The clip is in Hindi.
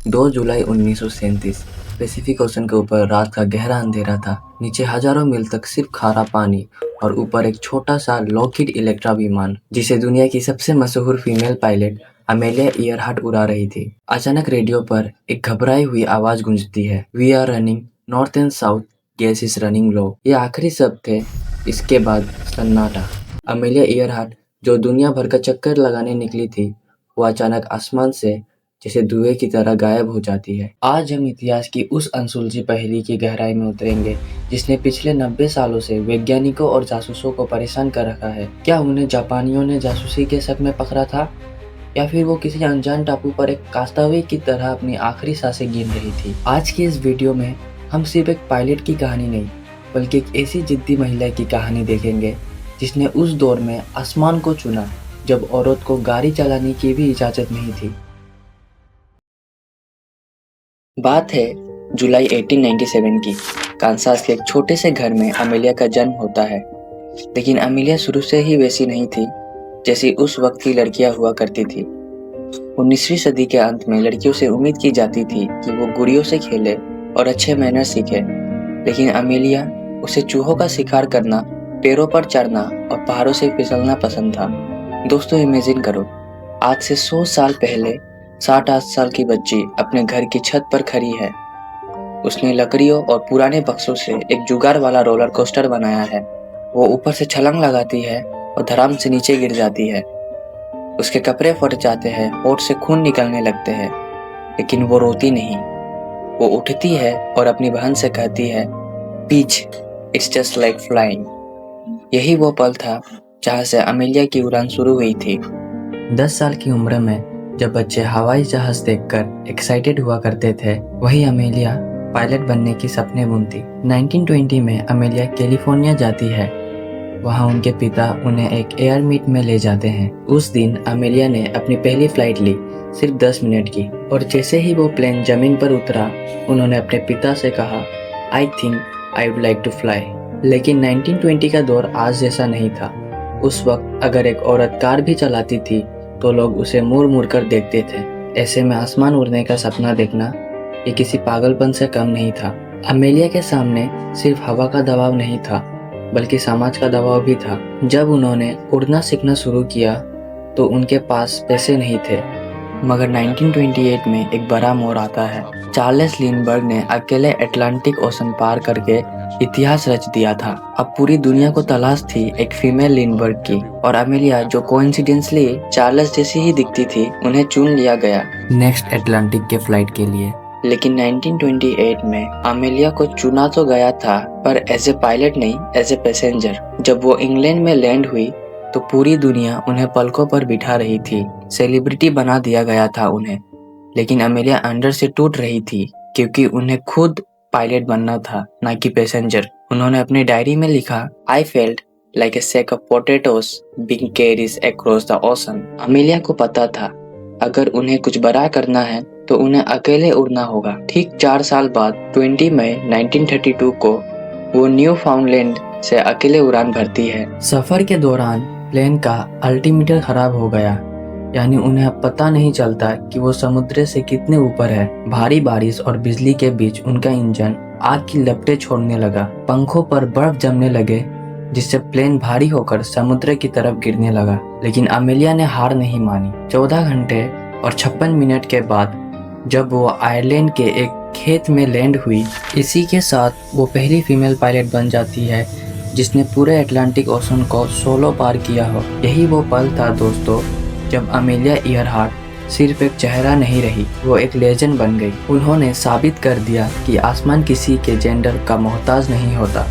2 जुलाई 1937 पैसिफिक ओशन के ऊपर रात का गहरा अंधेरा था। नीचे हजारों मील तक सिर्फ खारा पानी और ऊपर एक छोटा सा लॉकहीड इलेक्ट्रा विमान जिसे दुनिया की सबसे मशहूर फीमेल पायलट अमेलिया ईयरहार्ट उड़ा रही थी। अचानक रेडियो पर एक घबराई हुई आवाज गूंजती है, we are running north and south, gas is running low. ये आखिरी शब्द थे। इसके बाद सन्नाटा। अमेलिया ईयरहार्ट जो दुनिया भर का चक्कर लगाने निकली थी, वो अचानक आसमान से जैसे धुएं की तरह गायब हो जाती है। आज हम इतिहास की उस अनसुलझी पहेली की गहराई में उतरेंगे जिसने पिछले 90 सालों से वैज्ञानिकों और जासूसों को परेशान कर रखा है। क्या उन्हें जापानियों ने जासूसी के शक में पकड़ा था, या फिर वो किसी अनजान टापू पर एक कास्तावे की तरह अपनी आखिरी सांसें गिन रही थी। आज की इस वीडियो में हम सिर्फ एक पायलट की कहानी नहीं, बल्कि एक ऐसी जिद्दी महिला की कहानी देखेंगे जिसने उस दौर में आसमान को चुना जब औरत को गाड़ी चलाने की भी इजाजत नहीं थी। बात है जुलाई 1897 की। कांसास के एक छोटे से घर में अमेलिया का जन्म होता है। लेकिन अमेलिया शुरू से ही वैसी नहीं थी जैसी उस वक्त की लड़कियां हुआ करती थी। 19वीं सदी के अंत में लड़कियों से उम्मीद की जाती थी कि वो गुड़ियों से खेले और अच्छे मैनर सीखे, लेकिन अमेलिया उसे चूहों का शिकार करना, पेड़ों पर चढ़ना और पहाड़ों से फिसलना पसंद था। दोस्तों, इमेजिन करो, आज से 100 साल पहले 7-8 साल की बच्ची अपने घर की छत पर खड़ी है। उसने लकड़ियों और पुराने बक्सों से एक जुगाड़ वाला रोलर कोस्टर बनाया है। वो ऊपर से छलांग लगाती है और धड़ाम से नीचे गिर जाती है। उसके कपड़े फट जाते हैं, होंठ से खून निकलने लगते हैं, लेकिन वो रोती नहीं। वो उठती है और अपनी बहन से कहती है, Pidge, it's just like flying. यही वो पल था जहाँ से अमेलिया की उड़ान शुरू हुई थी। 10 साल की उम्र में जब बच्चे हवाई जहाज देखकर एक्साइटेड हुआ करते थे, वही अमेलिया पायलट बनने की सपने बुनती। 1920 में अमेलिया कैलिफोर्निया जाती है। वहाँ उनके पिता उन्हें एक एयर मीट में ले जाते हैं। उस दिन अमेलिया ने अपनी पहली फ्लाइट ली, सिर्फ 10 मिनट की, और जैसे ही वो प्लेन जमीन पर उतरा, उन्होंने अपने पिता से कहा, I think I would like to fly. लेकिन 1920 का दौर आज जैसा नहीं था। उस वक्त अगर एक औरत कार भी चलाती थी तो लोग उसे मुड़ मुड़ कर देखते थे। ऐसे में आसमान उड़ने का सपना देखना ये किसी पागलपन से कम नहीं था। अमेलिया के सामने सिर्फ हवा का दबाव नहीं था, बल्कि समाज का दबाव भी था। जब उन्होंने उड़ना सीखना शुरू किया तो उनके पास पैसे नहीं थे, मगर 1928 में एक बड़ा मोड़ आता है। चार्ल्स लिंडबर्ग ने अकेले अटलांटिक ओशन पार करके इतिहास रच दिया था। अब पूरी दुनिया को तलाश थी एक फीमेल लिंडबर्ग की, और अमेलिया, जो कोइंसिडेंटली चार्ल्स जैसी ही दिखती थी, उन्हें चुन लिया गया नेक्स्ट अटलांटिक के फ्लाइट के लिए। लेकिन 1928 में अमेलिया को चुना तो गया था, पर एज ए पायलट नहीं, एज ए पैसेंजर। जब वो इंग्लैंड में लैंड हुई तो पूरी दुनिया उन्हें पलकों पर बिठा रही थी, सेलिब्रिटी बना दिया गया था उन्हें। लेकिन अमेलिया अंदर से टूट रही थी, क्योंकि उन्हें खुद पायलट बनना था, ना कि पैसेंजर। उन्होंने अपनी डायरी में लिखा, I felt like a sack of potatoes being carried across the ocean. Amelia को पता था, अगर उन्हें कुछ बड़ा करना है तो उन्हें अकेले उड़ना होगा। ठीक 4 साल बाद 20 मई 1932 को वो न्यू फाउंडलैंड से अकेले उड़ान भरती है। सफर के दौरान प्लेन का अल्टीमीटर खराब हो गया, यानी उन्हें अब पता नहीं चलता कि वो समुद्र से कितने ऊपर है। भारी बारिश और बिजली के बीच उनका इंजन आग की लपटें छोड़ने लगा। पंखों पर बर्फ जमने लगे, जिससे प्लेन भारी होकर समुद्र की तरफ गिरने लगा। लेकिन अमेलिया ने हार नहीं मानी। 14 घंटे और 56 मिनट के बाद जब वो आयरलैंड के एक खेत में लैंड हुई, इसी के साथ वो पहली फीमेल पायलट बन जाती है जिसने पूरे अटलांटिक ओशन को सोलो पार किया हो। यही वो पल था दोस्तों, जब अमेलिया ईयरहार्ट सिर्फ एक चेहरा नहीं रही, वो एक लेजेंड बन गई। उन्होंने साबित कर दिया कि आसमान किसी के जेंडर का मोहताज नहीं होता।